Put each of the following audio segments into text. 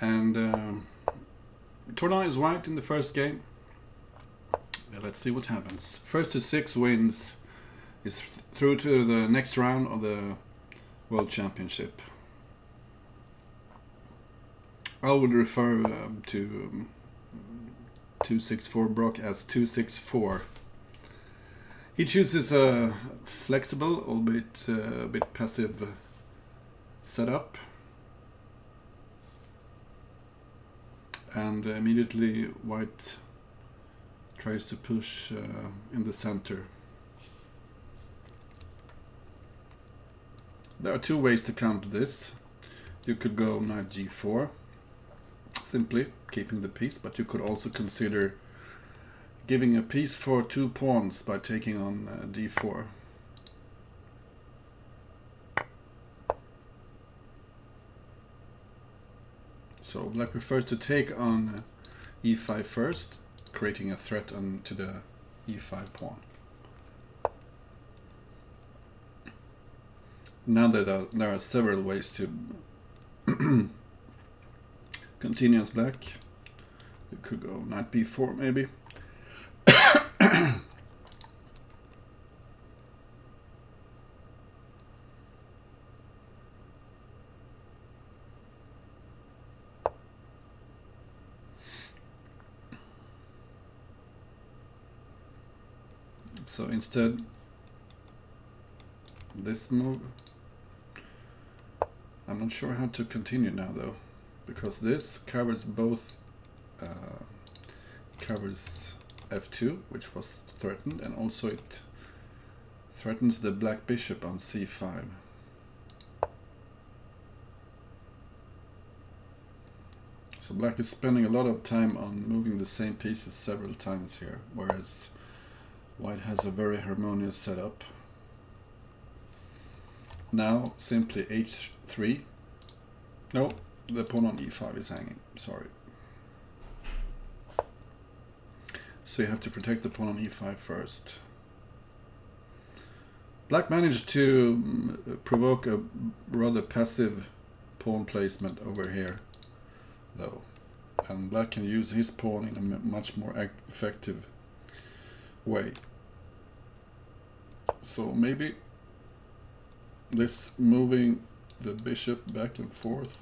And Tornon is white in the first game. Let's see what happens. First to 6 wins is through to the next round of the World Championship. I would refer to 264 Brock as 264. He chooses a flexible, albeit a bit passive setup. And immediately white tries to push in the center. There are 2 ways to counter this. You could go knight g4, simply keeping the piece, but you could also consider giving a piece for 2 pawns by taking on d4. So black prefers to take on e5 first, creating a threat to the e5 pawn. Now that there are several ways to continue as black. You could go knight b4 maybe. So instead, this move, I'm not sure how to continue now though, because this covers both, covers f2, which was threatened, and also it threatens the black bishop on c5. So black is spending a lot of time on moving the same pieces several times here, whereas white has a very harmonious setup. Now simply h3. No, the pawn on e5 is hanging, sorry. So you have to protect the pawn on e5 first. Black managed to provoke a rather passive pawn placement over here, though. And black can use his pawn in a much more effective way. So maybe this moving the bishop back and forth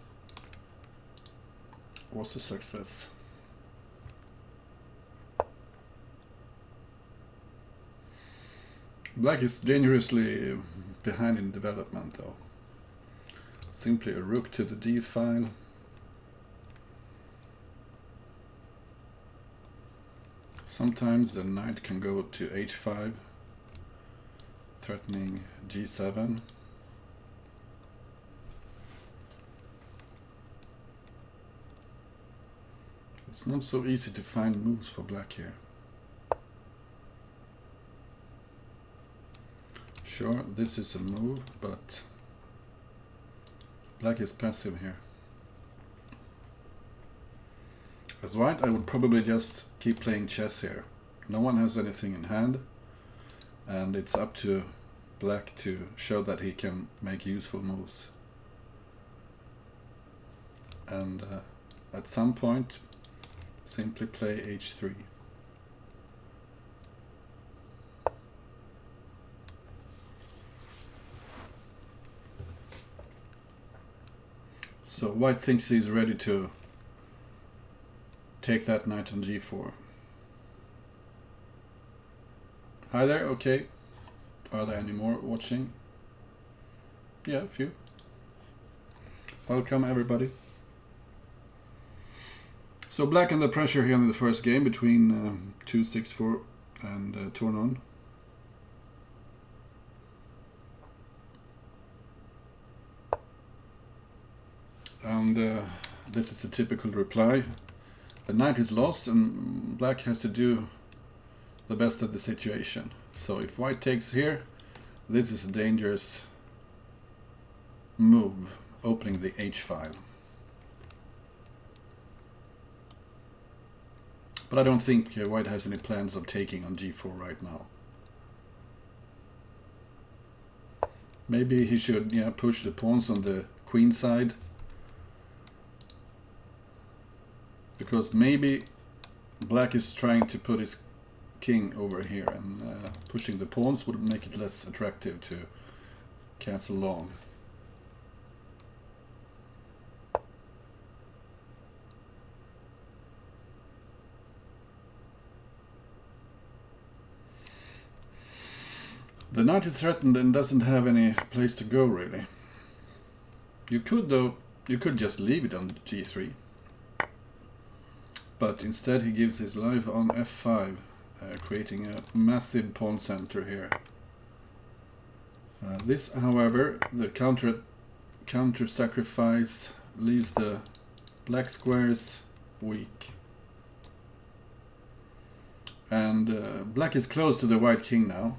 was a success. Black is dangerously behind in development though. Simply a rook to the d file. Sometimes the knight can go to h5, threatening g7. It's not so easy to find moves for black here. Sure, this is a move, but black is passive here. As white, I would probably just keep playing chess here. No one has anything in hand, and it's up to black to show that he can make useful moves. And at some point, simply play h3. So white thinks he's ready to take that knight on g4. Hi there, okay. Are there any more watching? Yeah, a few. Welcome everybody. So black under pressure here in the first game between 264 and Tornon. And this is a typical reply. The knight is lost and black has to do the best of the situation. So if white takes here, this is a dangerous move, opening the h file. But I don't think white has any plans of taking on g4 right now. Maybe he should push the pawns on the queen side. because maybe black is trying to put his king over here, and pushing the pawns would make it less attractive to castle long. The knight is threatened and doesn't have any place to go, really. You could, though, you could just leave it on g3. But instead he gives his life on f5, creating a massive pawn center here. This, however, the counter sacrifice leaves the black squares weak. And black is close to the white king now.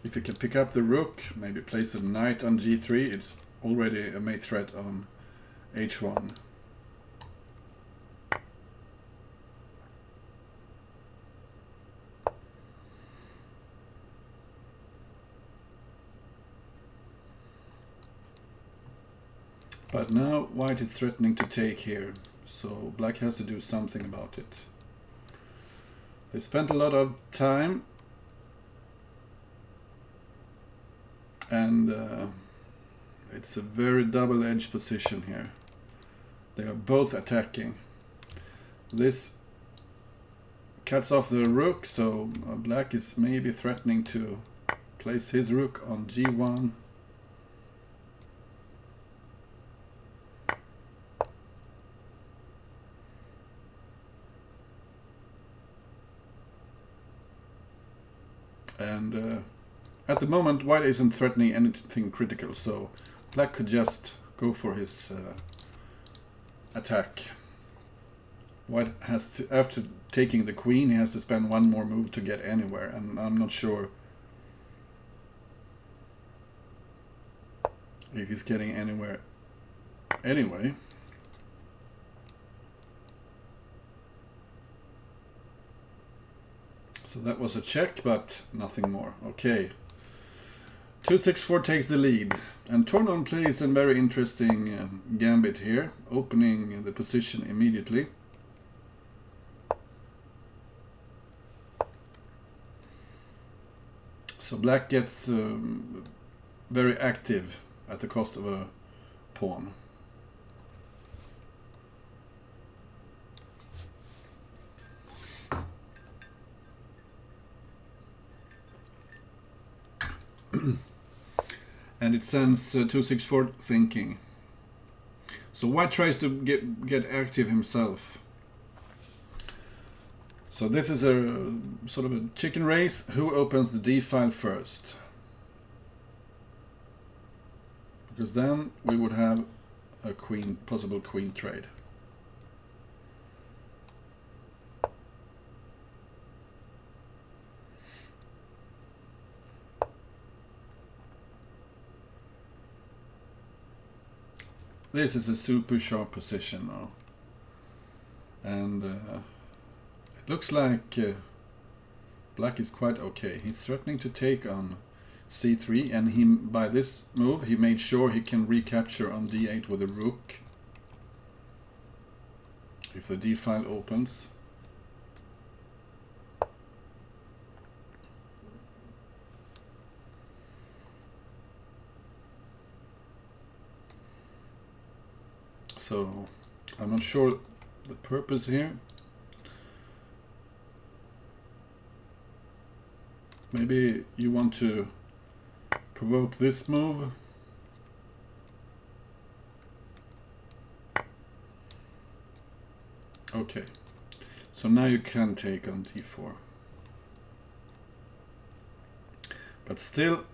If you can pick up the rook, maybe place a knight on g3, it's already a mate threat on h1. But now white is threatening to take here, so black has to do something about it. They spent a lot of time, and it's a very double-edged position here. They are both attacking. This cuts off the rook, so black is maybe threatening to place his rook on g1. And at the moment white isn't threatening anything critical, so black could just go for his attack. White has to, after taking the queen, he has to spend one more move to get anywhere, and I'm not sure if he's getting anywhere anyway. So that was a check, but nothing more. Okay. 264 takes the lead, and Tornon plays a very interesting gambit here, opening the position immediately. So black gets very active at the cost of a pawn. And it sends 264 thinking. So white tries to get active himself. So this is a sort of a chicken race. Who opens the d file first? Because then we would have a possible queen trade. This is a super sharp position now, and it looks like black is quite okay. He's threatening to take on c3, and by this move he made sure he can recapture on d8 with a rook if the d file opens. So I'm not sure the purpose here. Maybe you want to provoke this move. Okay, so now you can take on d4. But still,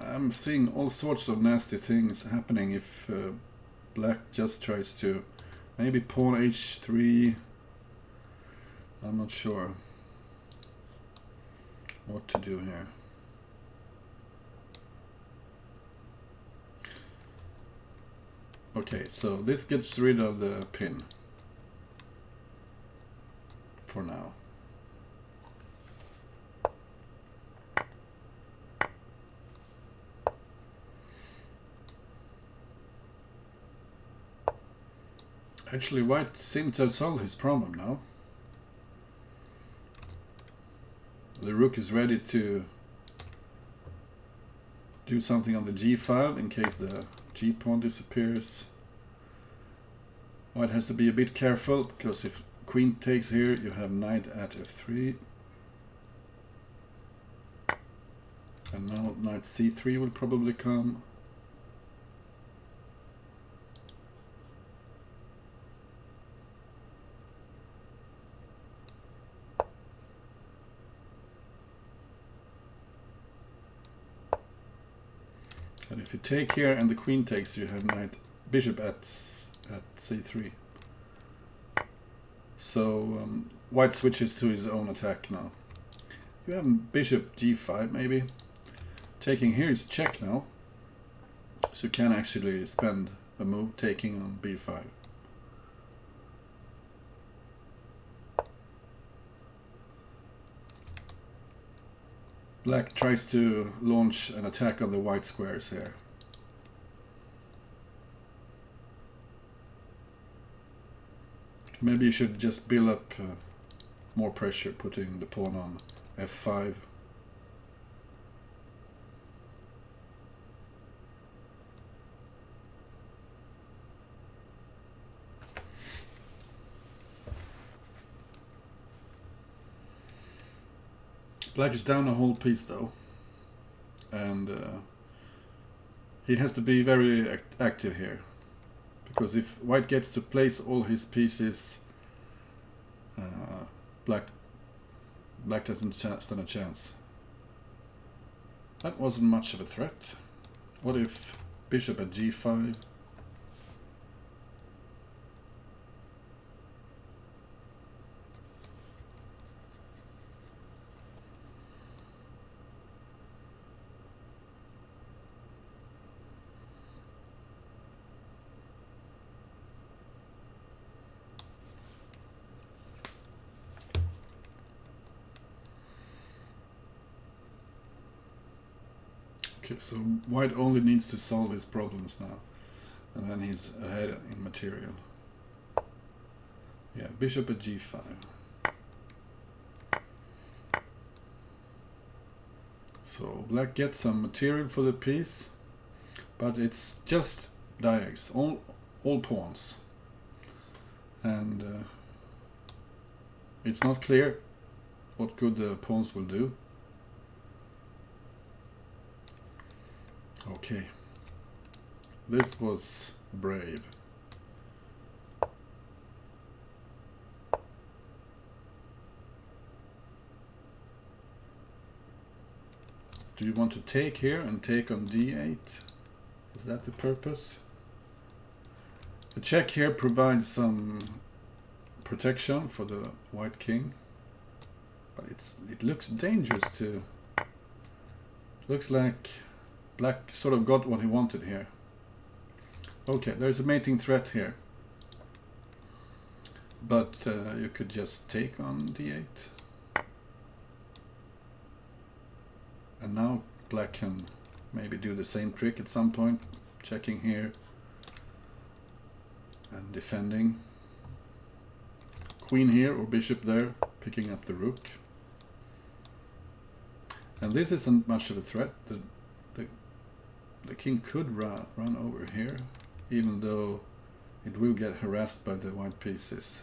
I'm seeing all sorts of nasty things happening if black just tries to maybe pawn h3. I'm not sure what to do here. Okay, so this gets rid of the pin for now. Actually, white seemed to have solved his problem now. The rook is ready to do something on the g file in case the g pawn disappears. White has to be a bit careful, because if queen takes here, you have knight at f3. And now knight c3 will probably come. And if you take here and the queen takes, you have knight bishop at c3. So white switches to his own attack now. You have bishop g5 maybe. Taking here is check now. So you can actually spend a move taking on b5. Black tries to launch an attack on the white squares here. Maybe you should just build up more pressure, putting the pawn on f5. Black is down a whole piece though, and he has to be very active here, because if white gets to place all his pieces, black doesn't stand a chance. That wasn't much of a threat. What if bishop at g5? Okay, so white only needs to solve his problems now, and then he's ahead in material. Yeah, bishop at g5. So black gets some material for the piece, but it's just diags, all pawns, and it's not clear what good the pawns will do. Okay, this was brave. Do you want to take here and take on d8? Is that the purpose? The check here provides some protection for the white king, but it looks dangerous too. Looks like black sort of got what he wanted here. Okay, there's a mating threat here, but you could just take on d8. And now black can maybe do the same trick at some point, checking here and defending. Queen here or bishop there, picking up the rook. And this isn't much of a threat. The king could run over here, even though it will get harassed by the white pieces.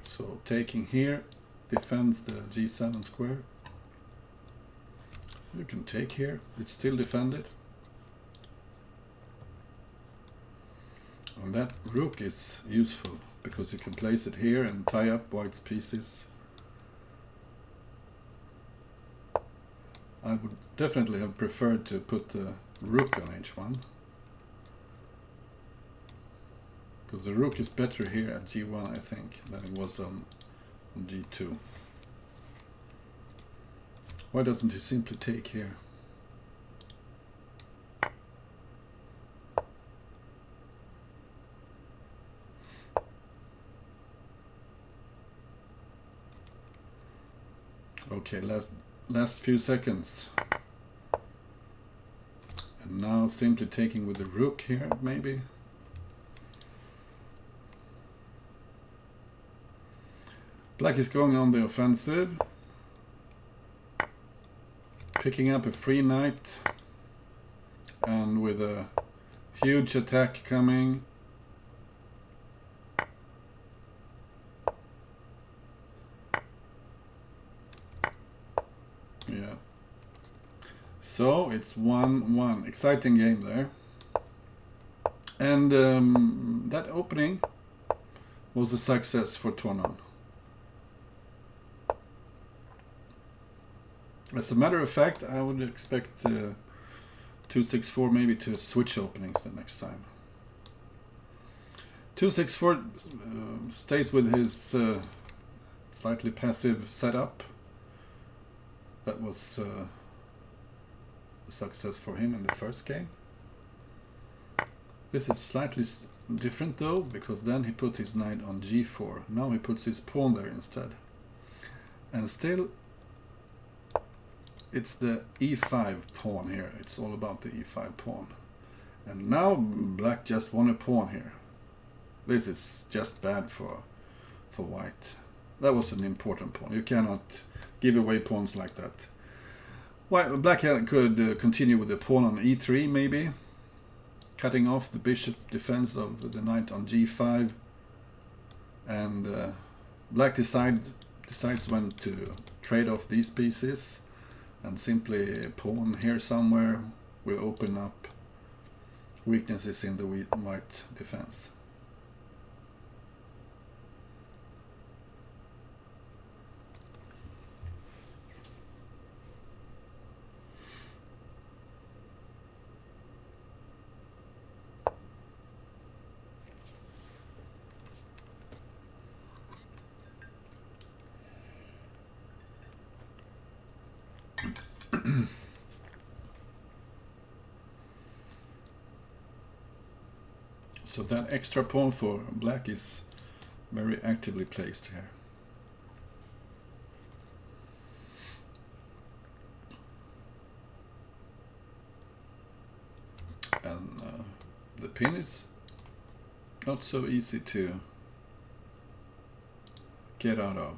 So taking here defends the g7 square. You can take here, it's still defended. And that rook is useful, because you can place it here and tie up white's pieces. I would definitely have preferred to put the rook on h1, because the rook is better here at g1, I think, than it was on g2. Why doesn't he simply take here? Okay, last few seconds. And now simply taking with the rook here, maybe. Black is going on the offensive. Picking up a free knight. And with a huge attack coming. Yeah. So it's 1-1. Exciting game there. And that opening was a success for Tornon. As a matter of fact, I would expect 264 maybe to switch openings the next time. 264 stays with his slightly passive setup. That was a success for him in the first game. This is slightly different though, because then he put his knight on g4. Now he puts his pawn there instead. And still, it's the e5 pawn here. It's all about the e5 pawn. And now black just won a pawn here. This is just bad for white. That was an important pawn. You cannot give away pawns like that. Black could continue with the pawn on e3 maybe. Cutting off the bishop defense of the knight on g5. And black decides when to trade off these pieces. And simply pawn here somewhere will open up weaknesses in the white defense. So that extra pawn for black is very actively placed here. And the pin is not so easy to get out of.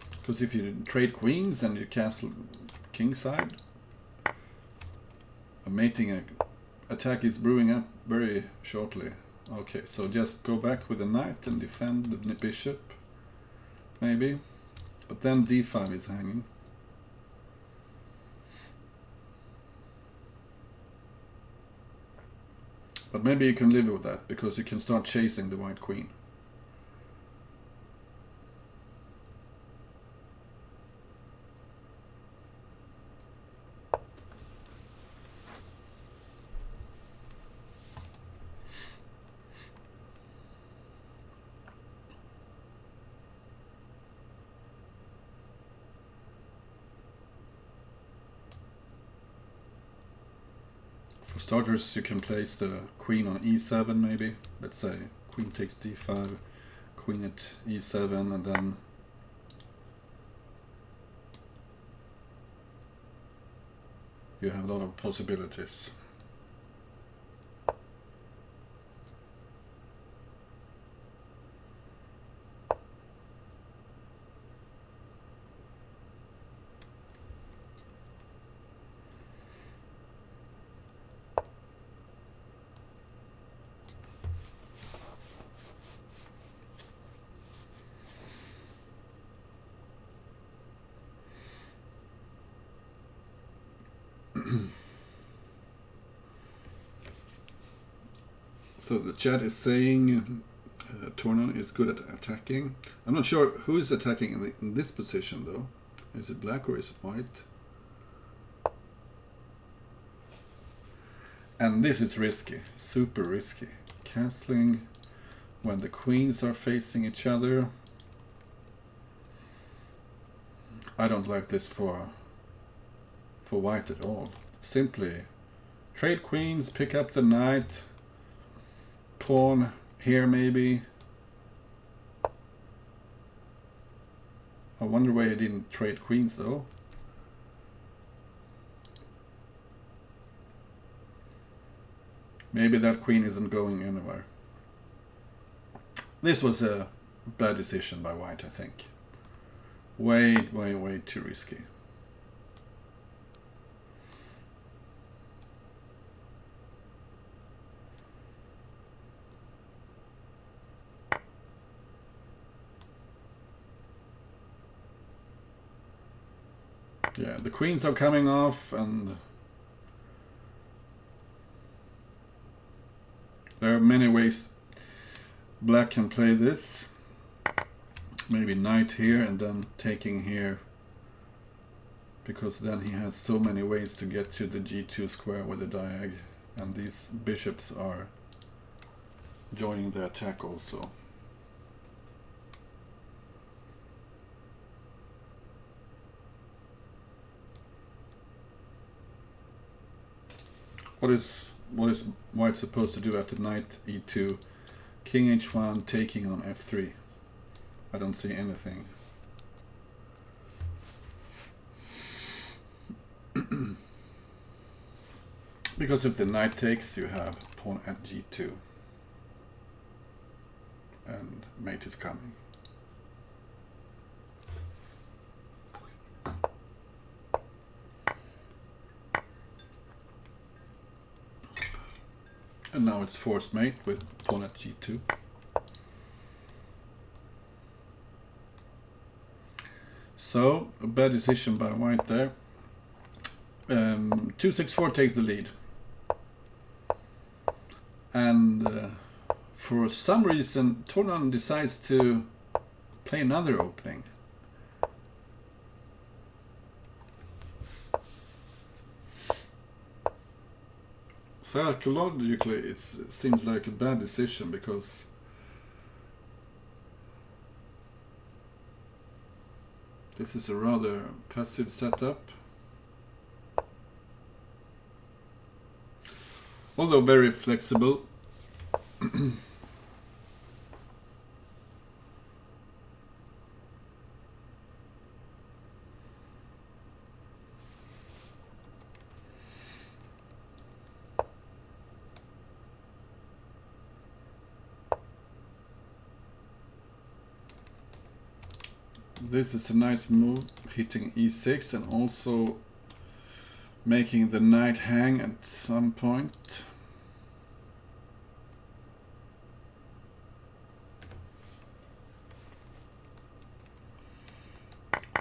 Because if you trade queens and you castle kingside, a mating attack is brewing up very shortly. Okay, so just go back with the knight and defend the bishop, maybe. But then d5 is hanging. But maybe you can live with that, because you can start chasing the white queen. For starters, you can place the queen on e7 maybe. Let's say queen takes d5, queen at e7, and then you have a lot of possibilities. So the chat is saying Tornon is good at attacking. I'm not sure who is attacking in this position though. Is it black or is it white? And this is risky, super risky. Castling when the queens are facing each other. I don't like this for white at all. Simply trade queens, pick up the knight, pawn here maybe. I wonder why I didn't trade queens though. Maybe that queen isn't going anywhere. This was a bad decision by white, I think. Way too risky. Yeah, the queens are coming off, and there are many ways black can play this. Maybe knight here and then taking here, because then he has so many ways to get to the g2 square with the diag, and these bishops are joining the attack also. What is white supposed to do after knight e2, king h1, taking on f3? I don't see anything. Because if the knight takes, you have pawn at g2, and mate is coming. And now it's forced mate with pawn at g2. So, a bad decision by white there. 264 takes the lead. And for some reason, Tornon decides to play another opening. Psychologically, it seems like a bad decision, because this is a rather passive setup. Although very flexible. This is a nice move, hitting e6 and also making the knight hang at some point.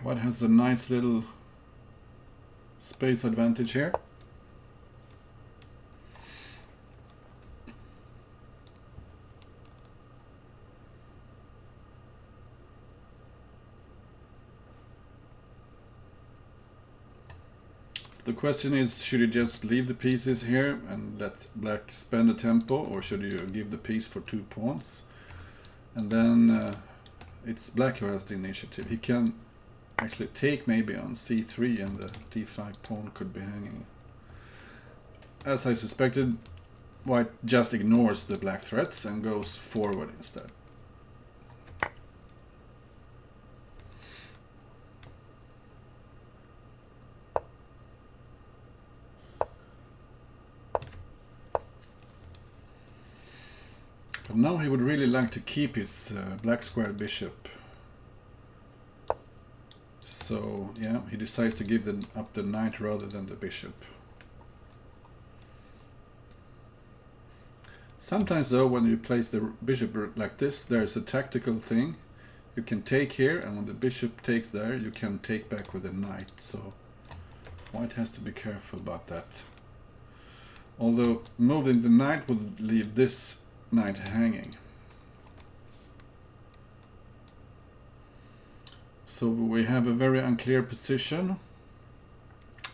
White has a nice little space advantage here. The question is, should you just leave the pieces here and let black spend a tempo, or should you give the piece for 2 pawns? And then it's black who has the initiative. He can actually take maybe on c3 and the d5 pawn could be hanging. As I suspected, white just ignores the black threats and goes forward instead. But now he would really like to keep his black square bishop. So yeah, he decides to give up the knight rather than the bishop. Sometimes though, when you place the bishop like this, there's a tactical thing. You can take here, and when the bishop takes there, you can take back with the knight. So white has to be careful about that. Although moving the knight would leave this knight hanging. So we have a very unclear position.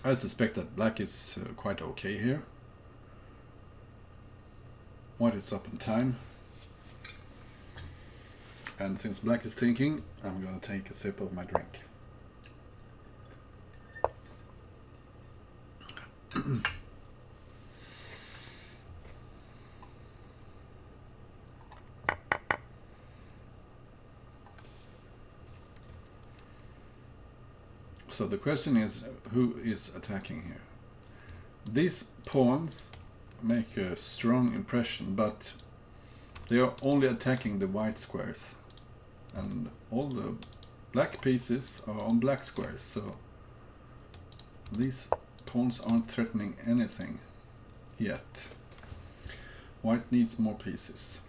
I suspect that black is quite okay here. White is up in time. And since black is thinking, I'm gonna take a sip of my drink. So the question is, who is attacking here? These pawns make a strong impression, but they are only attacking the white squares, and all the black pieces are on black squares, so these pawns aren't threatening anything yet. White needs more pieces.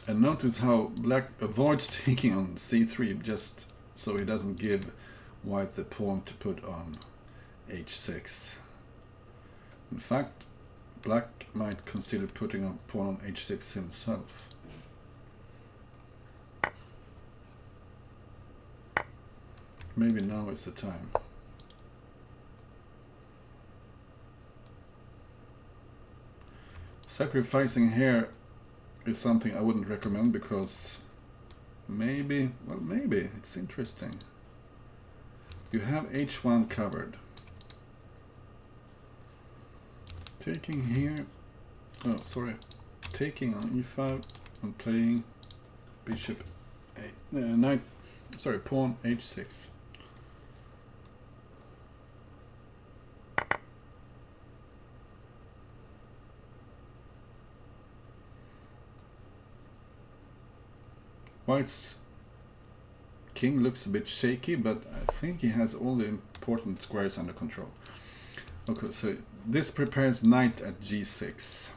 And notice how black avoids taking on c3 just so he doesn't give white the pawn to put on h6. In fact, black might consider putting a pawn on h6 himself. Maybe now is the time. Sacrificing here is something I wouldn't recommend, because maybe, well, maybe it's interesting. You have h1 covered. Taking here, oh sorry, taking on e5 and playing bishop knight, sorry, pawn h6. White's king looks a bit shaky, but I think he has all the important squares under control. Okay, so this prepares knight at g6.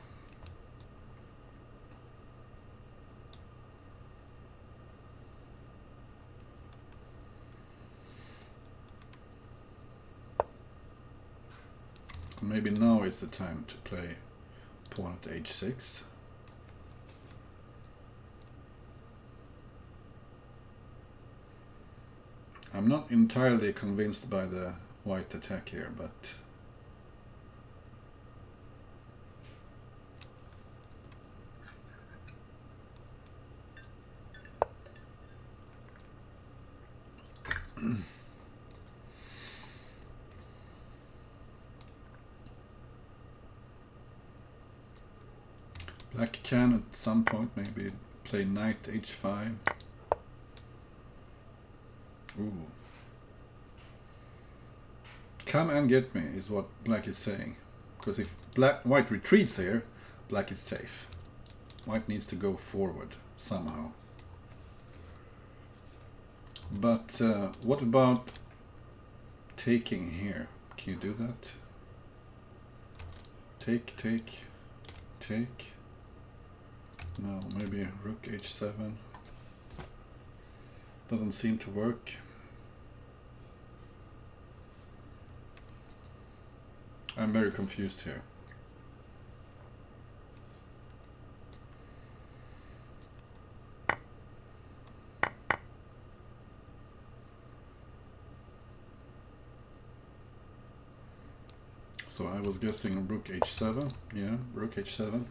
Maybe now is the time to play pawn at h6. I'm not entirely convinced by the white attack here, but black can at some point maybe play knight h5. Ooh. Come and get me is what black is saying, because if white retreats here, black is safe. White needs to go forward somehow. But what about taking here? Can you do that? Take, take, take. No, maybe rook h7. Doesn't seem to work. I'm very confused here. So I was guessing rook h7. Yeah, rook h7.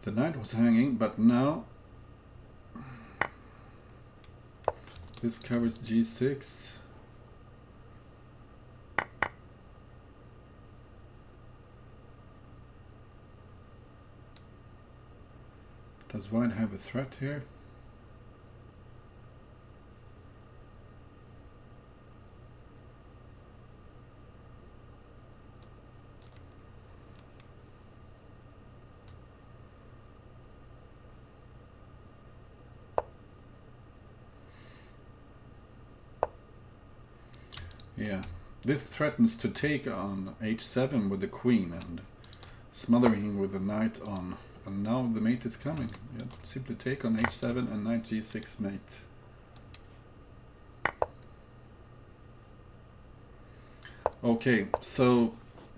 The knight was hanging, but now this covers g6. Does white have a threat here? Yeah, this threatens to take on h7 with the queen and smothering with the knight on, and now the mate is coming. Yeah, simply take on h7 and knight g6 mate. Okay, so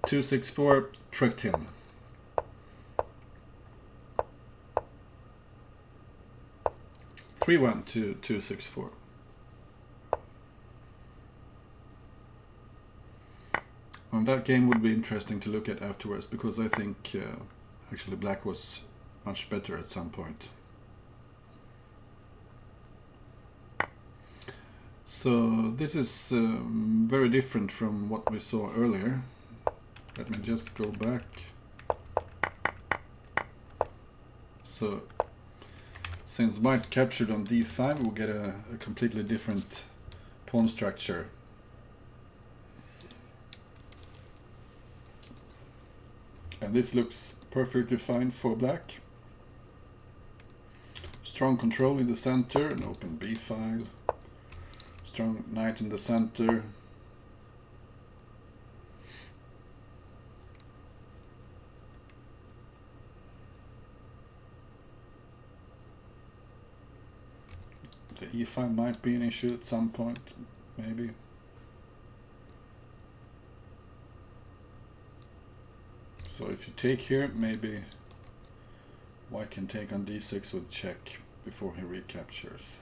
264 tricked him. Three went to 264. And that game would be interesting to look at afterwards, because I think actually black was much better at some point. So this is very different from what we saw earlier. Let me just go back. So Since white captured on d5, we'll get a completely different pawn structure. And this looks perfectly fine for black. Strong control in the center, an open b file. Strong knight in the center. The e file might be an issue at some point, maybe. So if you take here, maybe white can take on d6 with check before he recaptures.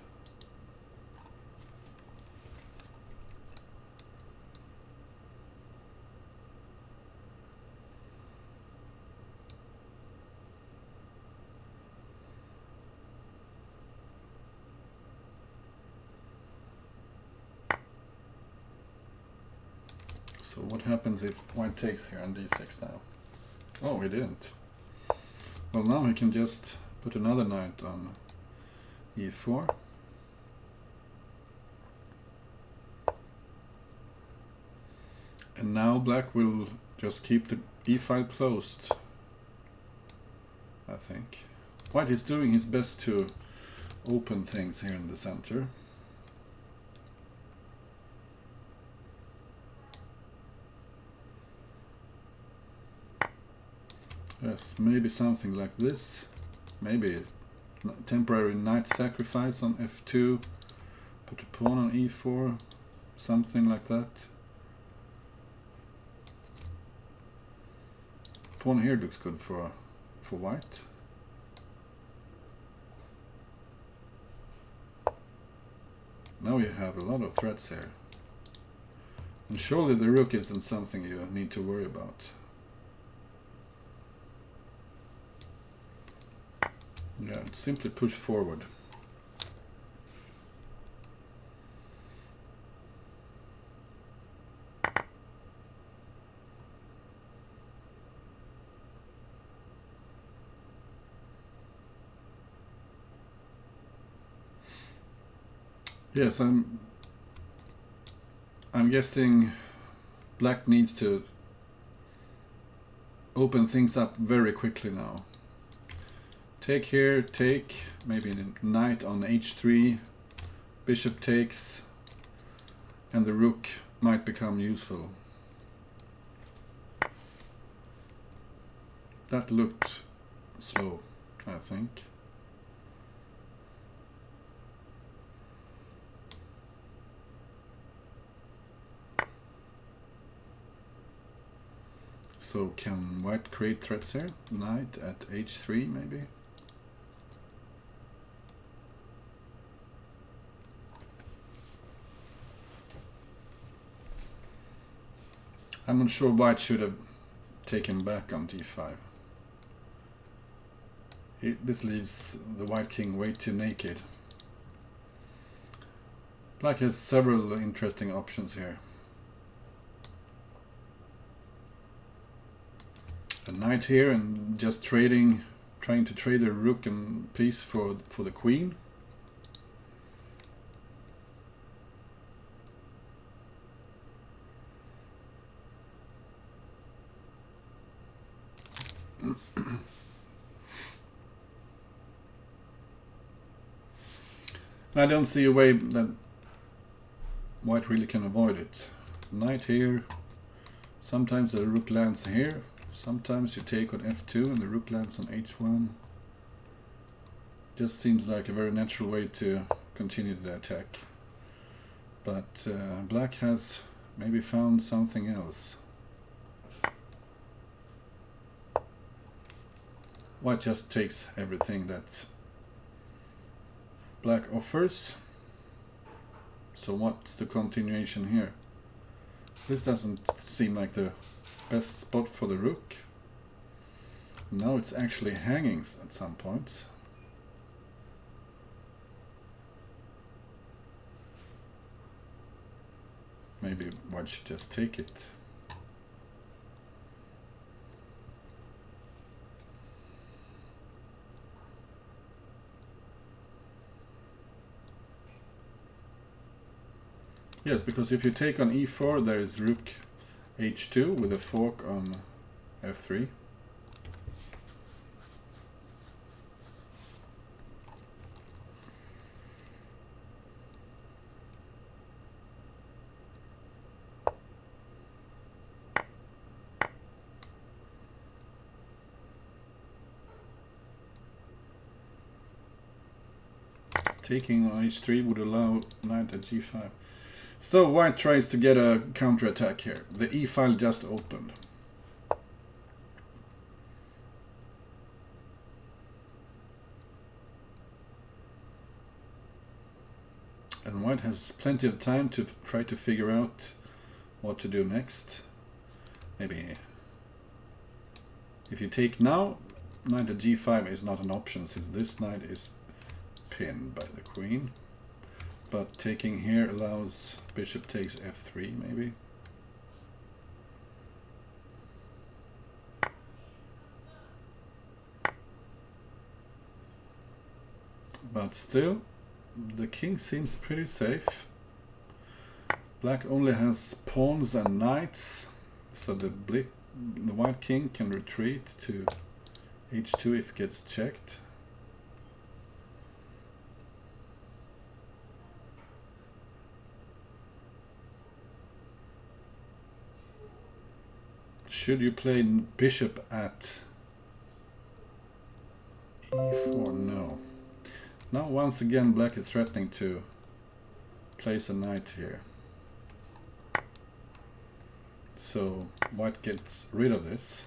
So what happens if white takes here on d6 now? Oh, he didn't. Well, now he can just put another knight on e4. And now black will just keep the e file closed, I think. White is doing his best to open things here in the center. Yes, maybe something like this. Maybe temporary knight sacrifice on f2. Put a pawn on e4. Something like that. Pawn here looks good for white. Now you have a lot of threats here. And surely the rook isn't something you need to worry about. Yeah, simply push forward. Yes, I'm guessing black needs to open things up very quickly now. Take here, take, maybe a knight on h3, bishop takes, and the rook might become useful. That looked slow, I think. So can white create threats here? Knight at h3 maybe? I'm not sure white should have taken back on d5. This leaves the white king way too naked. Black has several interesting options here. A knight here and just trying to trade the rook and piece for the queen. I don't see a way that white really can avoid it. Knight here, sometimes the rook lands here, sometimes you take on f2 and the rook lands on h1. Just seems like a very natural way to continue the attack. But black has maybe found something else. White just takes everything that black offers. So what's the continuation here? This doesn't seem like the best spot for the rook. Now it's actually hanging at some points. Maybe white should just take it. Yes, because if you take on e4, there is rook h2 with a fork on f3. Taking on h3 would allow knight at g5. So white tries to get a counterattack here. The e file just opened. And white has plenty of time to try to figure out what to do next. Maybe if you take now, knight at g5 is not an option since this knight is pinned by the queen. But taking here allows bishop takes f3 maybe. But still, the king seems pretty safe. Black only has pawns and knights, so the white king can retreat to h2 if it gets checked. Should you play bishop at e4? No. Now once again black is threatening to place a knight here. So white gets rid of this.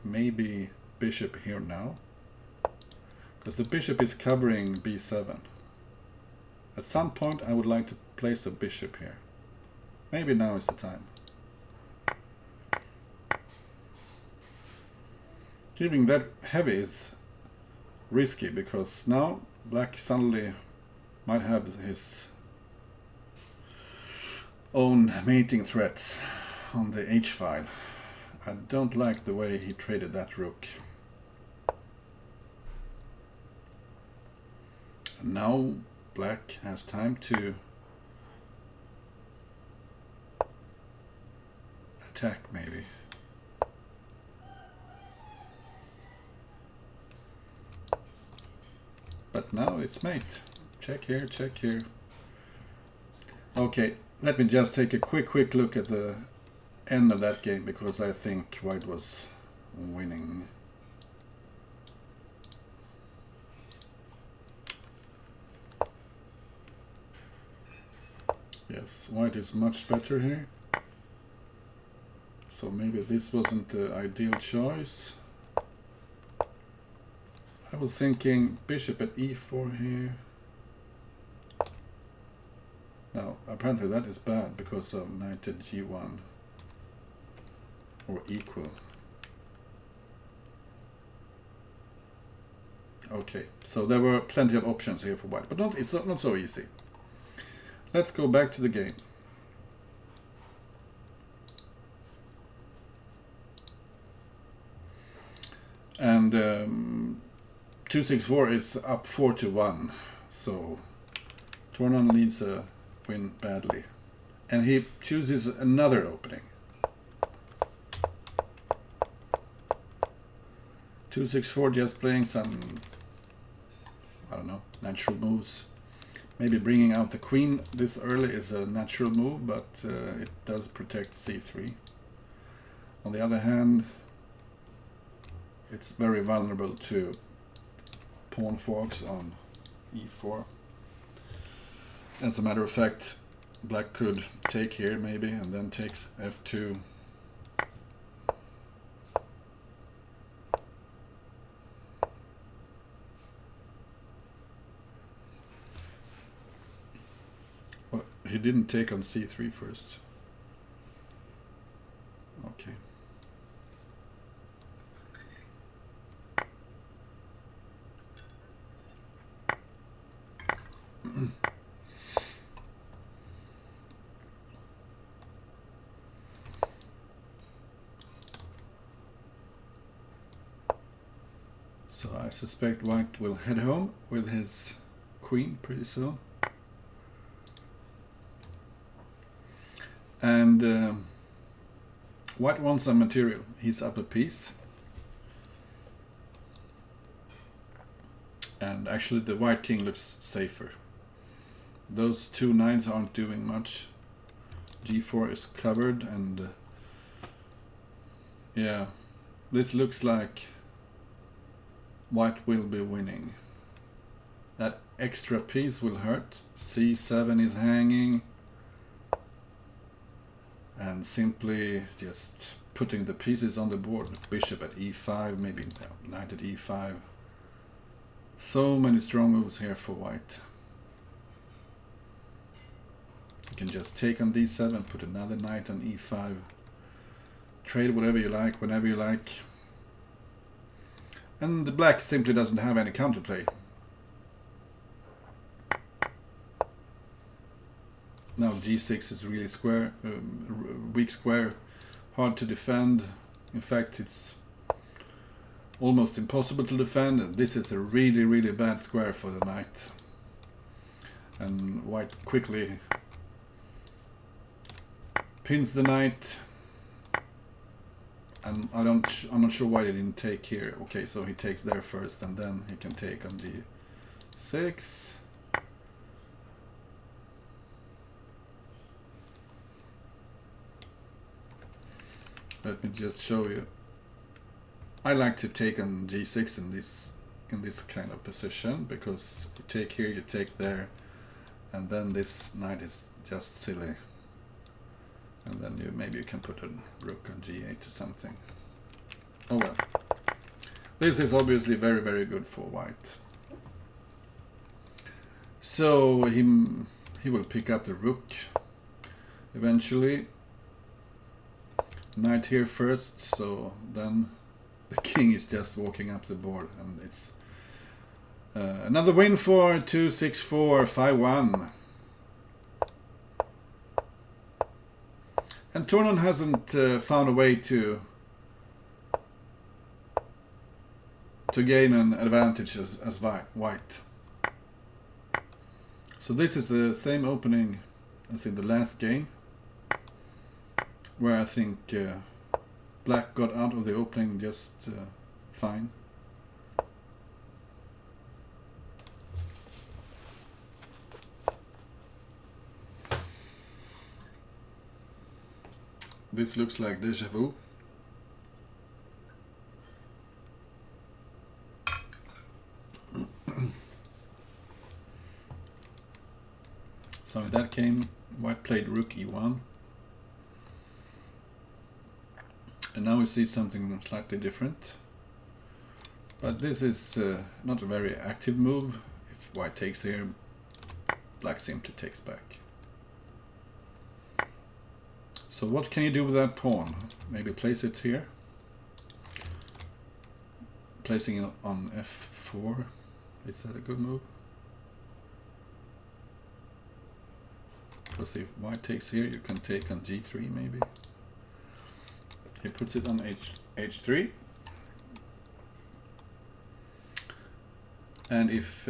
Maybe bishop here now. Because the bishop is covering b7. At some point I would like to place a bishop here. Maybe now is the time. Keeping that heavy is risky because now black suddenly might have his own mating threats on the h file. I don't like the way he traded that rook. And now black has time to attack maybe. But now it's mate. Check here, check here. Okay, let me just take a quick look at the end of that game because I think white was winning. Yes, white is much better here. So maybe this wasn't the ideal choice. I was thinking bishop at e4 here. Now, apparently that is bad because of knight at g1 or equal. Okay, so there were plenty of options here for white, but it's not so easy. Let's go back to the game. And 264 is up 4-1, so Tornon needs a win badly. And he chooses another opening. 264 just playing some, I don't know, natural moves. Maybe bringing out the queen this early is a natural move, but it does protect c3. On the other hand, it's very vulnerable to pawn forks on e4. As a matter of fact, black could take here maybe and then takes f2. Well, he didn't take on c3 first. Okay. So I suspect white will head home with his queen pretty soon. And white wants some material. He's up a piece. And actually the white king looks safer. Those two knights aren't doing much. G4 is covered, and yeah, this looks like white will be winning. That extra piece will hurt. C7 is hanging, and simply just putting the pieces on the board. Bishop at E5, maybe knight at E5. So many strong moves here for white. You can just take on D7, put another knight on E5. Trade whatever you like, whenever you like. And the black simply doesn't have any counterplay. Now G6 is really square, weak square, hard to defend. In fact, it's almost impossible to defend. This is a really, really bad square for the knight. And white quickly pins the knight. And I'm not sure why he didn't take here. Okay, so he takes there first, and then he can take on D6. Let me just show you. I like to take on G6 in this kind of position, because you take here, you take there, and then this knight is just silly. And then maybe you can put a rook on G8 or something. Oh well. This is obviously very, very good for white. So he will pick up the rook eventually. Knight here first, so then the king is just walking up the board, and it's another win for 264 5-1. And Tornon hasn't found a way to gain an advantage as white. So this is the same opening as in the last game, where I think black got out of the opening just fine. This looks like déjà vu. So in that game, white played rook e1. And now we see something slightly different. But this is not a very active move. If white takes here, black simply takes back. So what can you do with that pawn? Maybe place it here. Placing it on f4. Is that a good move? Because if white takes here, you can take on g3 maybe. He puts it on h3. And if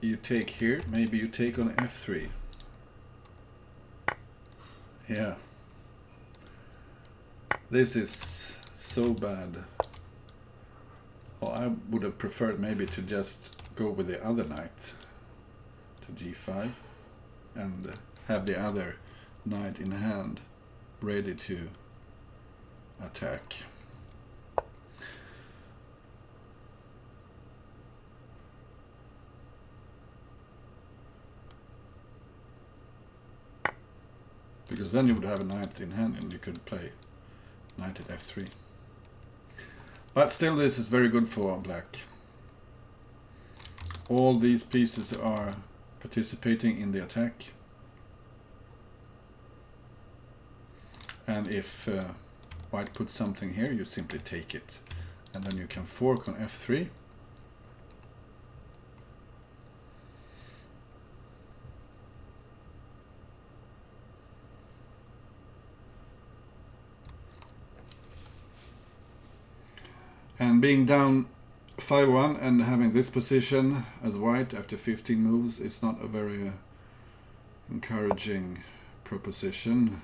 you take here, maybe you take on f3. Yeah. This is so bad. Well, I would have preferred maybe to just go with the other knight to g5 and have the other knight in hand ready to attack. Because then you would have a knight in hand and you could play knight at f3. But still, this is very good for black. All these pieces are participating in the attack. And if white puts something here, you simply take it. And then you can fork on f3. And being down 5-1 and having this position as white after 15 moves is not a very encouraging proposition.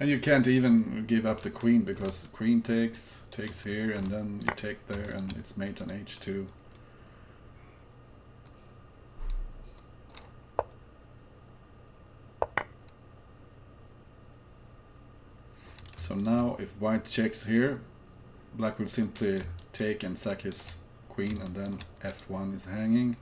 And you can't even give up the queen, because queen takes here, and then you take there, and it's mate on h2. So now if white checks here, black will simply take and sack his queen, and then f1 is hanging.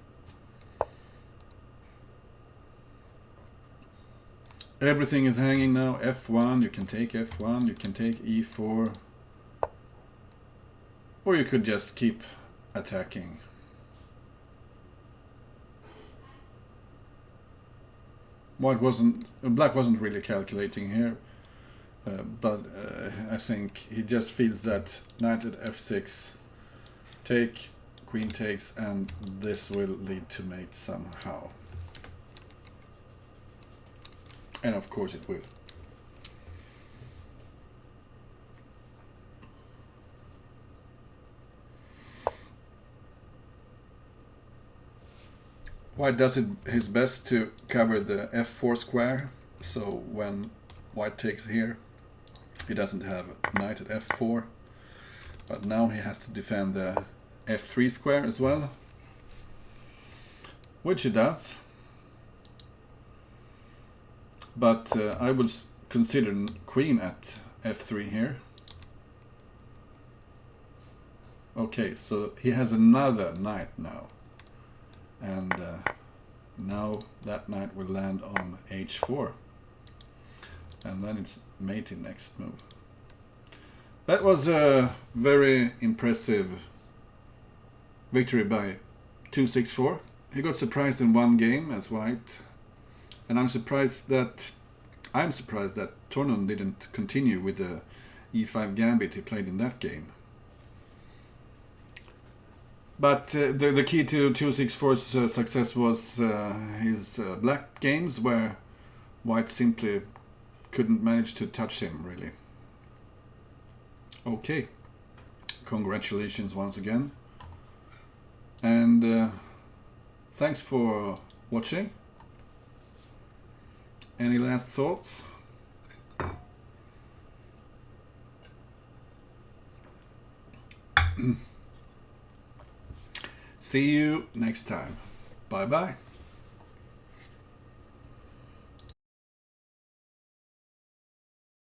Everything is hanging now. f1, you can take f1, you can take e4, or you could just keep attacking. Black wasn't really calculating here, but I think he just feels that knight at f6, take, queen takes, and this will lead to mate somehow. And of course it will. White does his best to cover the f4 square, so when white takes here, he doesn't have knight at f4, but now he has to defend the f3 square as well, which he does. But I would consider queen at f3 here. Okay, so he has another knight now. And now that knight will land on h4. And then it's mating next move. That was a very impressive victory by 264. He got surprised in one game as white. And I'm surprised that Tornon didn't continue with the e5 gambit he played in that game. But the key to 264's success was his black games, where white simply couldn't manage to touch him, really. Okay, congratulations once again. And thanks for watching. Any last thoughts? See you next time. Bye bye.